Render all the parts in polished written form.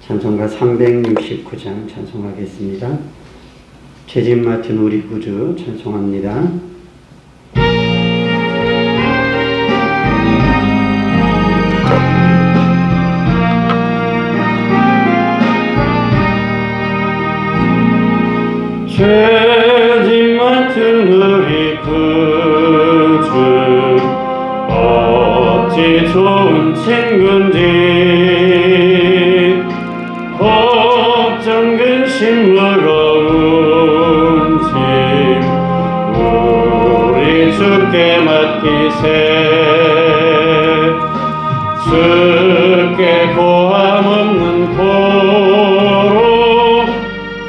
찬송가 369장 찬송하겠습니다. 죄짐 맡은 우리 구주 찬송합니다. 죄짐 맡은 우리 구주 어찌 좋은 친구인지 걱정 근심 무거운 짐 우리 주께 맡기세. 주께 고함 없는 고로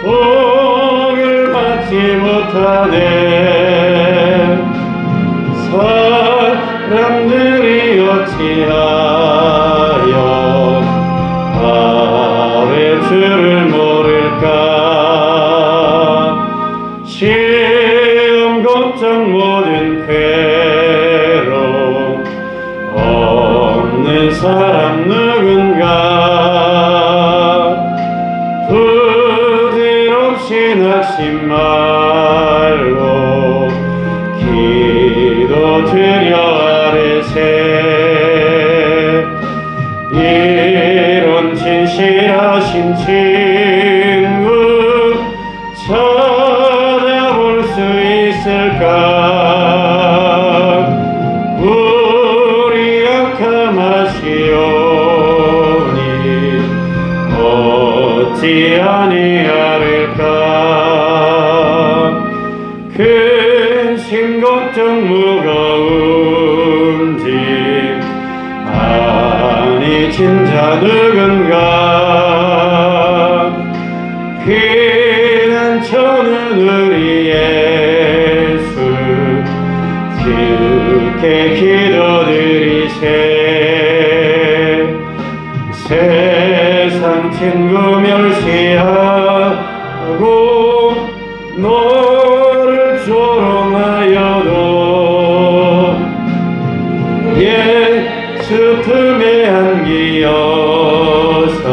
복을 받지 못하네. 사람들이 어찌하여 주를 모를까. 시험 걱정 모든 괴로움 없는 사람 누군가. 부질없이 낙심 말고 기도드려 아뢰세. 이런 진실하신 친구 찾아볼 수 있을까. 우리 약함하시오니 어찌 아니하릴까. 근심 걱정 무거운 짐 아니진 자 누군가. 피난처는 우리 예수 주께 기도드리세. 세상 친구 멸시하고 너를 조롱하여도 예수 품에 안기어서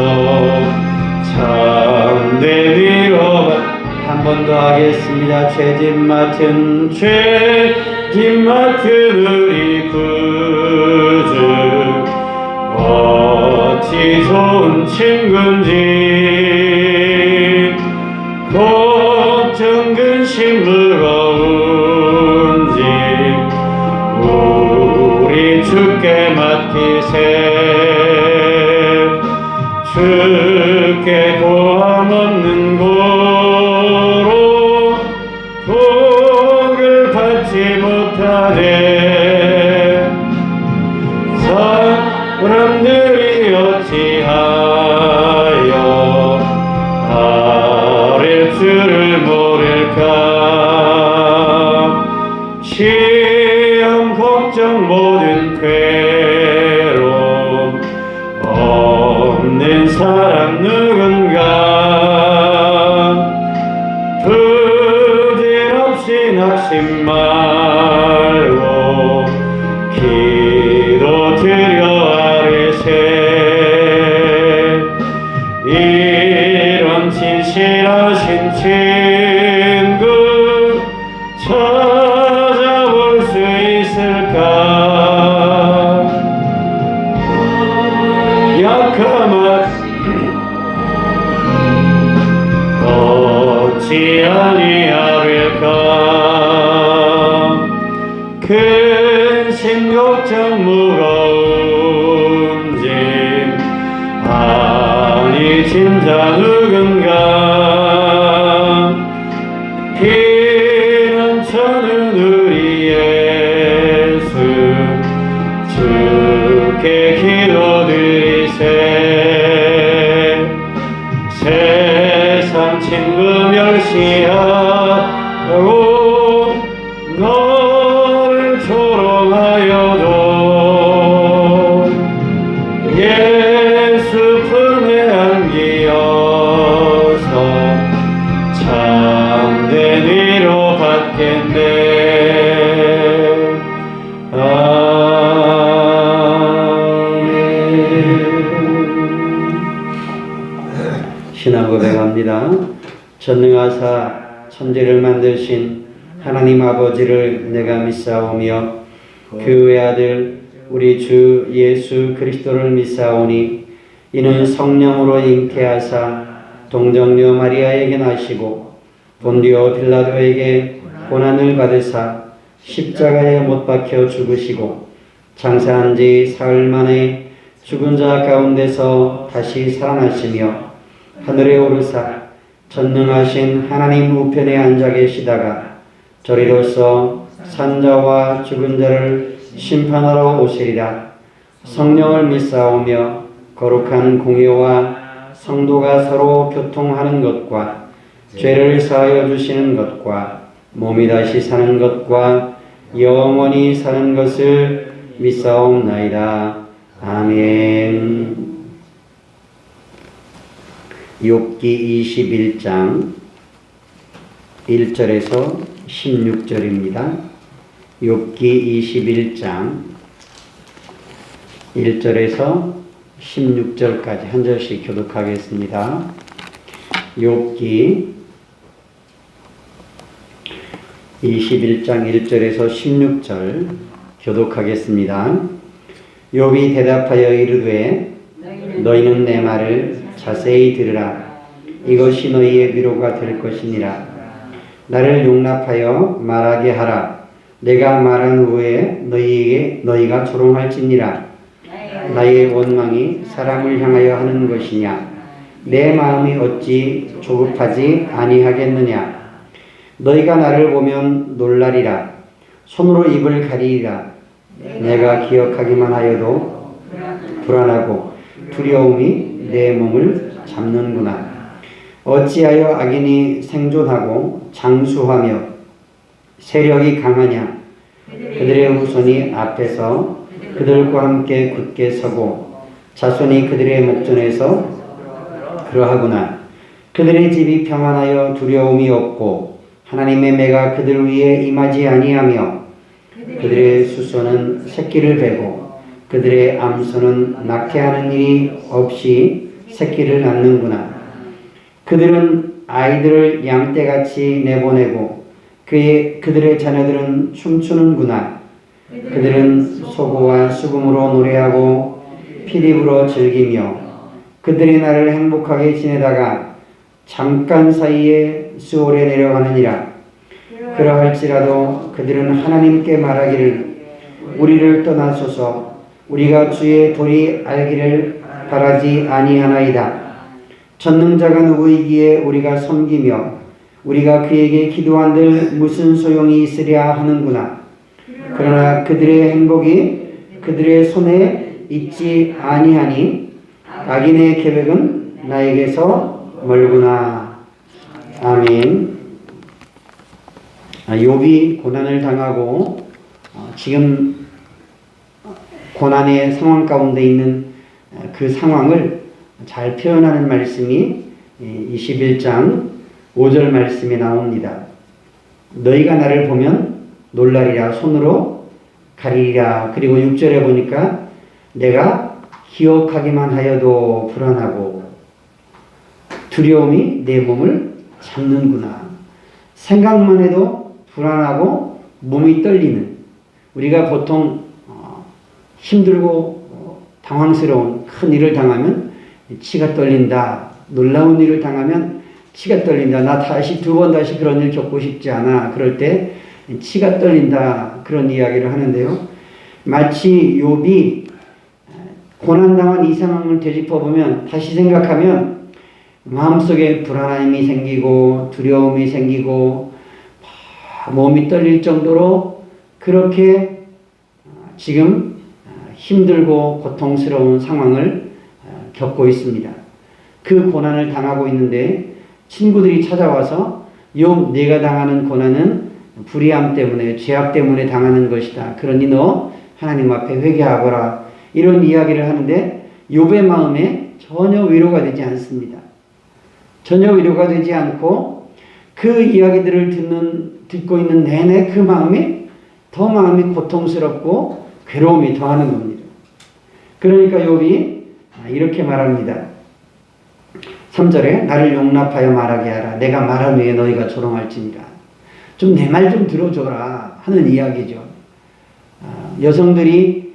참되 위로받. 한 번 더 하겠습니다. 죄짐 맡은 우리 구주 어찌 좋은 친구인지 걱정 근심 무거운 짐 우리 주께 맡기세. 주께 고함 없는 고로 복을 받지 못하네. 사람들이 어찌하여 아랠 줄을 모를까. 시험 걱정 모든 괴로움 없는 사람 누군가. 부질없이 낙심 말고 기도드려 아뢰세. 이런 진실하신 친구 찾아볼 수 있을까. 약함한 어찌 아니하릴까. 근심 걱정 무거운 짐 아니진 자 누군가. 피난처는 우리 예수 주께 기도드리세. 세상 친구 멸시하고 너를 조롱하여도 예수 품에 안기어서 신앙 고백합니다. 전능하사 천지를 만드신 하나님 아버지를 내가 믿사오며 그 외아들 우리 주 예수 그리스도를 믿사오니 이는 성령으로 잉태하사 동정녀 마리아에게 나시고 본디오 빌라도에게 고난을 받으사 십자가에 못 박혀 죽으시고 장사한 지 사흘 만에 죽은 자 가운데서 다시 살아나시며 하늘에 오르사 전능하신 하나님 우편에 앉아 계시다가 저리로서 산자와 죽은 자를 심판하러 오시리라. 성령을 믿사오며 거룩한 공예와 성도가 서로 교통하는 것과 죄를 사하여 주시는 것과 몸이 다시 사는 것과 영원히 사는 것을 믿사옵나이다. 아멘. 욥기 21장 1절에서 16절입니다. 욥기 21장 1절에서 16절까지 한 절씩 교독하겠습니다. 욥기 21장 1절에서 16절 교독하겠습니다. 욥이 대답하여 이르되 너희는 내 말을 자세히 들으라. 이것이 너희의 위로가 될 것이니라. 나를 용납하여 말하게 하라. 내가 말한 후에 너희가 조롱할지니라. 나의 원망이 사람을 향하여 하는 것이냐? 내 마음이 어찌 조급하지 아니하겠느냐? 너희가 나를 보면 놀라리라. 손으로 입을 가리리라. 내가 기억하기만 하여도 불안하고 두려움이 내 몸을 잡는구나. 어찌하여 악인이 생존하고 장수하며 세력이 강하냐? 그들의 후손이 앞에서 그들과 함께 굳게 서고 자손이 그들의 목전에서 그러하구나. 그들의 집이 평안하여 두려움이 없고 하나님의 매가 그들 위에 임하지 아니하며 그들의 수소는 새끼를 베고 그들의 암소는 낙태하는 일이 없이 새끼를 낳는구나. 그들은 아이들을 양떼같이 내보내고 그들의 자녀들은 춤추는구나. 그들은 소고와 수금으로 노래하고 피립으로 즐기며 그들의 날을 행복하게 지내다가 잠깐 사이에 수월에 내려가느니라. 그러할지라도 그들은 하나님께 말하기를 우리를 떠나소서. 우리가 주의 도리 알기를 바라지 아니하나이다. 전능자가 누구이기에 우리가 섬기며 우리가 그에게 기도한들 무슨 소용이 있으랴 하는구나. 그러나 그들의 행복이 그들의 손에 있지 아니하니 악인의 계획은 나에게서 멀구나. 아멘. 욥이 고난을 당하고 지금 고난의 상황 가운데 있는 그 상황을 잘 표현하는 말씀이 21장 5절 말씀에 나옵니다. 너희가 나를 보면 놀라리라. 손으로 가리리라. 그리고 6절에 보니까 내가 기억하기만 하여도 불안하고 두려움이 내 몸을 잡는구나. 생각만 해도 불안하고 몸이 떨리는, 우리가 보통 힘들고 당황스러운 큰 일을 당하면 치가 떨린다. 놀라운 일을 당하면 치가 떨린다. 나 두 번 다시 그런 일 겪고 싶지 않아. 그럴 때 치가 떨린다. 그런 이야기를 하는데요. 마치 욥이 고난당한 이 상황을 되짚어보면, 다시 생각하면 마음속에 불안함이 생기고 두려움이 생기고 몸이 떨릴 정도로 그렇게 지금 힘들고 고통스러운 상황을 겪고 있습니다. 그 고난을 당하고 있는데 친구들이 찾아와서 욥, 네가 당하는 고난은 불의함 때문에, 죄악 때문에 당하는 것이다. 그러니 너 하나님 앞에 회개하거라. 이런 이야기를 하는데 욥의 마음에 전혀 위로가 되지 않습니다. 전혀 위로가 되지 않고 그 이야기들을 듣고 있는 내내 그 마음이 고통스럽고 괴로움이 더하는 겁니다. 그러니까 욥이 이렇게 말합니다. 3절에 나를 용납하여 말하게 하라. 내가 말한 후에 너희가 조롱할지니라. 좀 내 말 좀 들어줘라 하는 이야기죠. 여성들이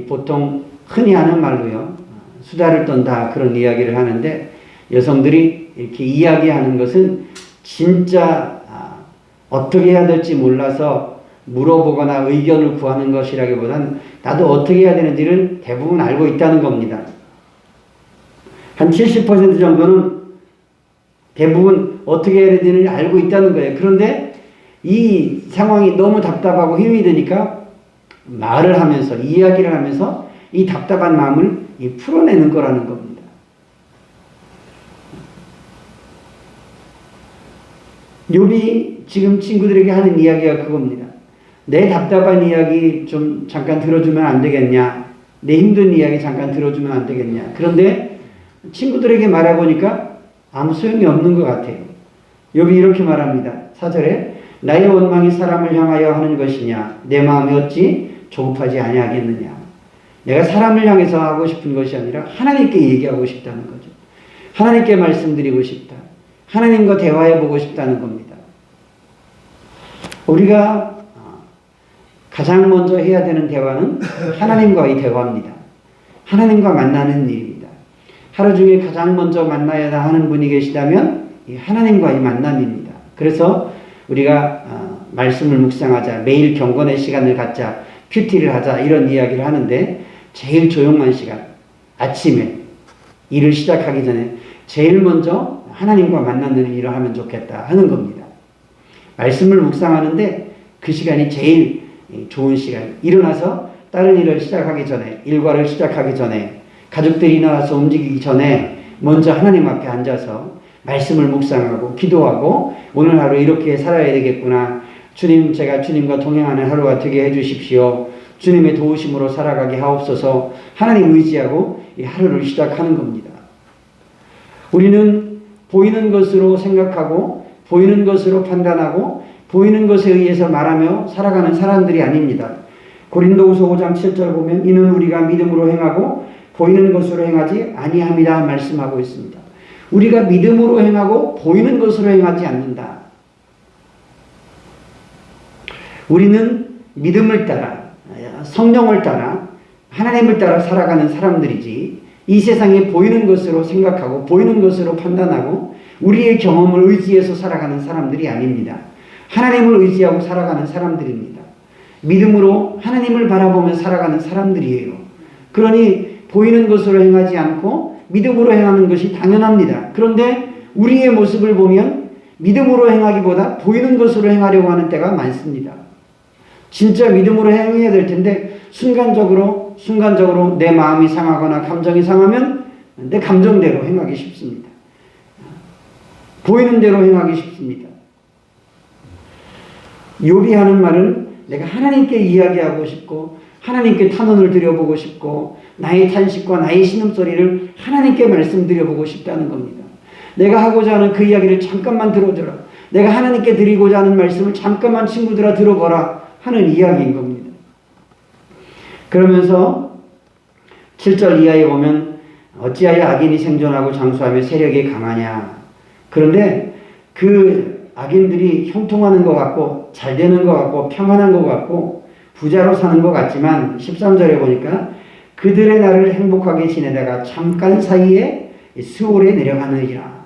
보통 흔히 하는 말로요. 수다를 떤다 그런 이야기를 하는데 여성들이 이렇게 이야기하는 것은 진짜 어떻게 해야 될지 몰라서 물어보거나 의견을 구하는 것이라기보다는 나도 어떻게 해야 되는지를 대부분 알고 있다는 겁니다. 한 70% 정도는 대부분 어떻게 해야 되는지를 알고 있다는 거예요. 그런데 이 상황이 너무 답답하고 힘이 드니까 말을 하면서 이야기를 하면서 이 답답한 마음을 풀어내는 거라는 겁니다. 욥이 지금 친구들에게 하는 이야기가 그겁니다. 내 답답한 이야기 좀 잠깐 들어주면 안 되겠냐? 내 힘든 이야기 잠깐 들어주면 안 되겠냐? 그런데 친구들에게 말해보니까 아무 소용이 없는 것 같아요. 욥이 이렇게 말합니다. 4절에 나의 원망이 사람을 향하여 하는 것이냐? 내 마음이 어찌 조급하지 아니하겠느냐? 내가 사람을 향해서 하고 싶은 것이 아니라 하나님께 얘기하고 싶다는 거죠. 하나님께 말씀드리고 싶다. 하나님과 대화해보고 싶다는 겁니다. 우리가 가장 먼저 해야 되는 대화는 하나님과의 대화입니다. 하나님과 만나는 일입니다. 하루 중에 가장 먼저 만나야 하는 분이 계시다면 하나님과의 만남입니다. 그래서 우리가 말씀을 묵상하자, 매일 경건의 시간을 갖자, 큐티를 하자 이런 이야기를 하는데 제일 조용한 시간, 아침에 일을 시작하기 전에 제일 먼저 하나님과 만나는 일을 하면 좋겠다 하는 겁니다. 말씀을 묵상하는데 그 시간이 제일 좋은 시간. 일어나서 다른 일을 시작하기 전에, 일과를 시작하기 전에, 가족들이 일어나서 움직이기 전에 먼저 하나님 앞에 앉아서 말씀을 묵상하고 기도하고 오늘 하루 이렇게 살아야 되겠구나. 주님, 제가 주님과 동행하는 하루가 되게 해주십시오. 주님의 도우심으로 살아가게 하옵소서. 하나님 의지하고 이 하루를 시작하는 겁니다. 우리는 보이는 것으로 생각하고 보이는 것으로 판단하고 보이는 것에 의해서 말하며 살아가는 사람들이 아닙니다. 고린도후서 5장 7절 보면 이는 우리가 믿음으로 행하고 보이는 것으로 행하지 아니함이라 말씀하고 있습니다. 우리가 믿음으로 행하고 보이는 것으로 행하지 않는다. 우리는 믿음을 따라 성령을 따라 하나님을 따라 살아가는 사람들이지 이 세상에 보이는 것으로 생각하고 보이는 것으로 판단하고 우리의 경험을 의지해서 살아가는 사람들이 아닙니다. 하나님을 의지하고 살아가는 사람들입니다. 믿음으로 하나님을 바라보며 살아가는 사람들이에요. 그러니 보이는 것으로 행하지 않고 믿음으로 행하는 것이 당연합니다. 그런데 우리의 모습을 보면 믿음으로 행하기보다 보이는 것으로 행하려고 하는 때가 많습니다. 진짜 믿음으로 행해야 될 텐데 순간적으로 내 마음이 상하거나 감정이 상하면 내 감정대로 행하기 쉽습니다. 보이는 대로 행하기 쉽습니다. 욥이 하는 말은 내가 하나님께 이야기하고 싶고 하나님께 탄원을 드려보고 싶고 나의 탄식과 나의 신음소리를 하나님께 말씀드려보고 싶다는 겁니다. 내가 하고자 하는 그 이야기를 잠깐만 들어줘라. 내가 하나님께 드리고자 하는 말씀을 잠깐만 친구들아 들어보라 하는 이야기인 겁니다. 그러면서 7절 이하에 보면 어찌하여 악인이 생존하고 장수하며 세력이 강하냐. 그런데 그 악인들이 형통하는 것 같고 잘 되는 것 같고 평안한 것 같고 부자로 사는 것 같지만 13절에 보니까 그들의 날을 행복하게 지내다가 잠깐 사이에 수월에 내려가느니라.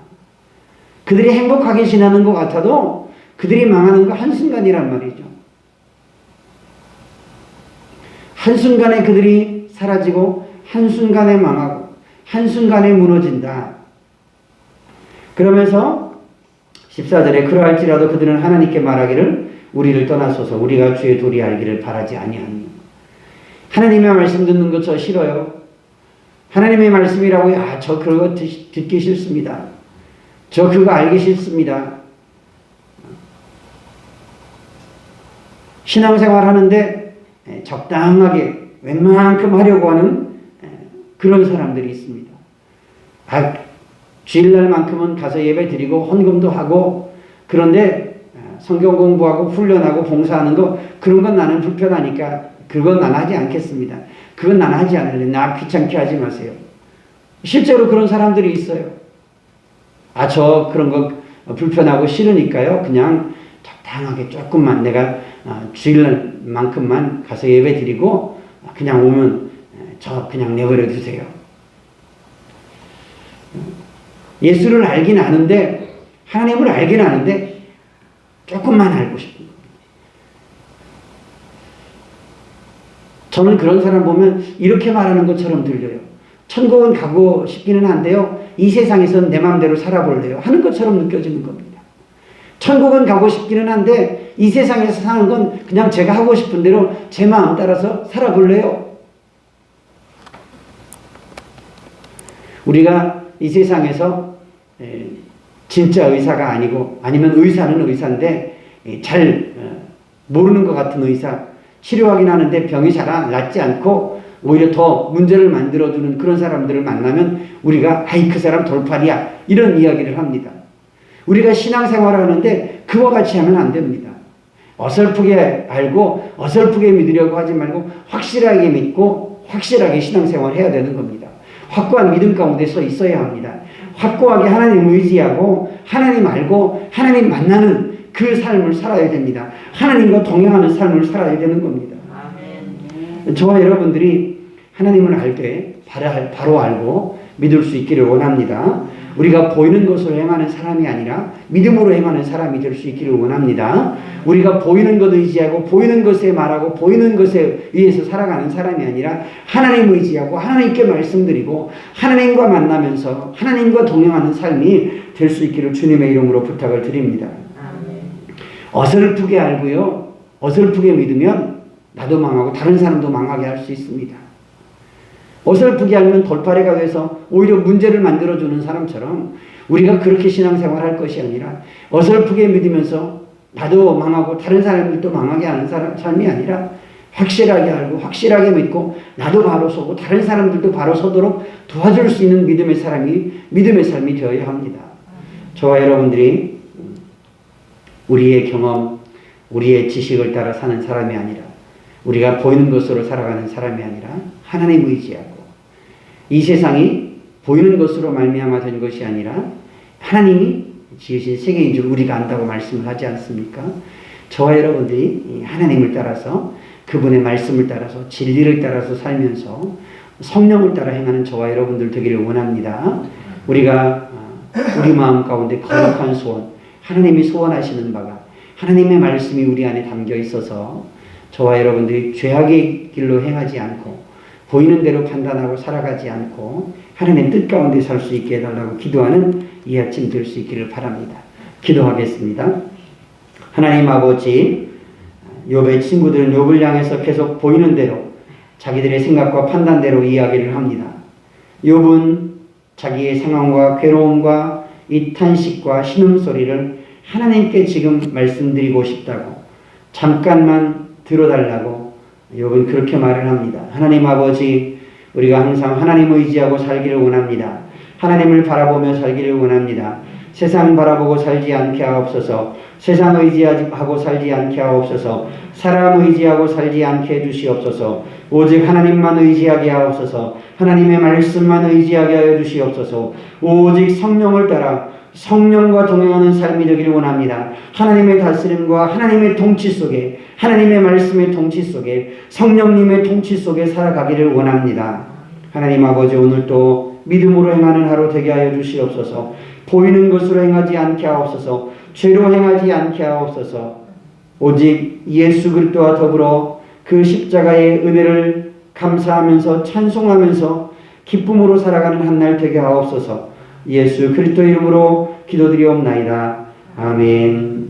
그들이 행복하게 지내는 것 같아도 그들이 망하는 거 한순간이란 말이죠. 한순간에 그들이 사라지고 한순간에 망하고 한순간에 무너진다. 그러면서 14절에 그러할지라도 그들은 하나님께 말하기를 우리를 떠나소서 우리가 주의 도리 알기를 바라지 아니하니. 하나님의 말씀 듣는 거 저 싫어요. 하나님의 말씀이라고 저 그거 듣기 싫습니다. 저 그거 알기 싫습니다. 신앙생활 하는데 적당하게 웬만큼 하려고 하는 그런 사람들이 있습니다. 주일날만큼은 가서 예배 드리고 헌금도 하고 그런데 성경 공부하고 훈련하고 봉사하는 거 그런 건 나는 불편하니까 그건 난 하지 않겠습니다. 그건 난 하지 않을래. 나 귀찮게 하지 마세요. 실제로 그런 사람들이 있어요. 저 그런 거 불편하고 싫으니까요. 그냥 적당하게 조금만 내가 주일만큼만 가서 예배 드리고 그냥 오면 저 그냥 내버려 두세요. 예수를 알긴 아는데, 하나님을 알긴 아는데 조금만 알고 싶은 겁니다. 저는 그런 사람 보면 이렇게 말하는 것처럼 들려요. 천국은 가고 싶기는 한데요, 이 세상에서는 내 마음대로 살아볼래요 하는 것처럼 느껴지는 겁니다. 천국은 가고 싶기는 한데 이 세상에서 사는 건 그냥 제가 하고 싶은 대로 제 마음 따라서 살아볼래요. 우리가 이 세상에서 진짜 의사가 아니고, 아니면 의사는 의사인데 잘 모르는 것 같은 의사, 치료하긴 하는데 병이 잘 낫지 않고 오히려 더 문제를 만들어주는 그런 사람들을 만나면 우리가 그 사람 돌팔이야 이런 이야기를 합니다. 우리가 신앙생활을 하는데 그와 같이 하면 안 됩니다. 어설프게 알고 어설프게 믿으려고 하지 말고 확실하게 믿고 확실하게 신앙생활을 해야 되는 겁니다. 확고한 믿음 가운데 서 있어야 합니다. 확고하게 하나님 의지하고 하나님 알고 하나님 만나는 그 삶을 살아야 됩니다. 하나님과 동행하는 삶을 살아야 되는 겁니다. 아멘. 저와 여러분들이 하나님을 알 때 바로 알고 믿을 수 있기를 원합니다. 우리가 보이는 것으로 행하는 사람이 아니라 믿음으로 행하는 사람이 될 수 있기를 원합니다. 우리가 보이는 것 의지하고 보이는 것에 말하고 보이는 것에 의해서 살아가는 사람이 아니라 하나님 의지하고 하나님께 말씀드리고 하나님과 만나면서 하나님과 동행하는 삶이 될 수 있기를 주님의 이름으로 부탁을 드립니다. 어설프게 알고요, 어설프게 믿으면 나도 망하고 다른 사람도 망하게 할 수 있습니다. 어설프게 알면 돌팔이가 돼서 오히려 문제를 만들어주는 사람처럼 우리가 그렇게 신앙생활 할 것이 아니라 어설프게 믿으면서 나도 망하고 다른 사람들도 망하게 하는 삶이 아니라 확실하게 알고 확실하게 믿고 나도 바로 서고 다른 사람들도 바로 서도록 도와줄 수 있는 믿음의 삶이 되어야 합니다. 저와 여러분들이 우리의 경험, 우리의 지식을 따라 사는 사람이 아니라 우리가 보이는 것으로 살아가는 사람이 아니라 하나님 의지하고 이 세상이 보이는 것으로 말미암아 된 것이 아니라 하나님이 지으신 세계인 줄 우리가 안다고 말씀을 하지 않습니까? 저와 여러분들이 하나님을 따라서 그분의 말씀을 따라서 진리를 따라서 살면서 성령을 따라 행하는 저와 여러분들 되기를 원합니다. 우리가 우리 마음 가운데 거룩한 소원, 하나님이 소원하시는 바가 하나님의 말씀이 우리 안에 담겨 있어서 저와 여러분들이 죄악의 길로 행하지 않고 보이는 대로 판단하고 살아가지 않고 하나님의 뜻 가운데 살 수 있게 해달라고 기도하는 이 아침 될 수 있기를 바랍니다. 기도하겠습니다. 하나님 아버지, 욥의 친구들은 욥을 향해서 계속 보이는 대로 자기들의 생각과 판단대로 이야기를 합니다. 욥은 자기의 상황과 괴로움과 이 탄식과 신음소리를 하나님께 지금 말씀드리고 싶다고 잠깐만 들어달라고 욥은 그렇게 말을 합니다. 하나님 아버지, 우리가 항상 하나님 의지하고 살기를 원합니다. 하나님을 바라보며 살기를 원합니다. 세상 바라보고 살지 않게 하옵소서. 세상 의지하고 살지 않게 하옵소서. 사람 의지하고 살지 않게 해주시옵소서. 오직 하나님만 의지하게 하옵소서. 하나님의 말씀만 의지하게 하여 주시옵소서. 오직 성령을 따라 성령과 동행하는 삶이 되기를 원합니다. 하나님의 다스림과 하나님의 통치 속에, 하나님의 말씀의 통치 속에, 성령님의 통치 속에 살아가기를 원합니다. 하나님 아버지, 오늘도 믿음으로 행하는 하루 되게 하여 주시옵소서. 보이는 것으로 행하지 않게 하옵소서. 죄로 행하지 않게 하옵소서. 오직 예수 그리스도와 더불어 그 십자가의 은혜를 감사하면서 찬송하면서 기쁨으로 살아가는 한 날 되게 하옵소서. 예수 그리스도 이름으로 기도드리옵나이다. 아멘.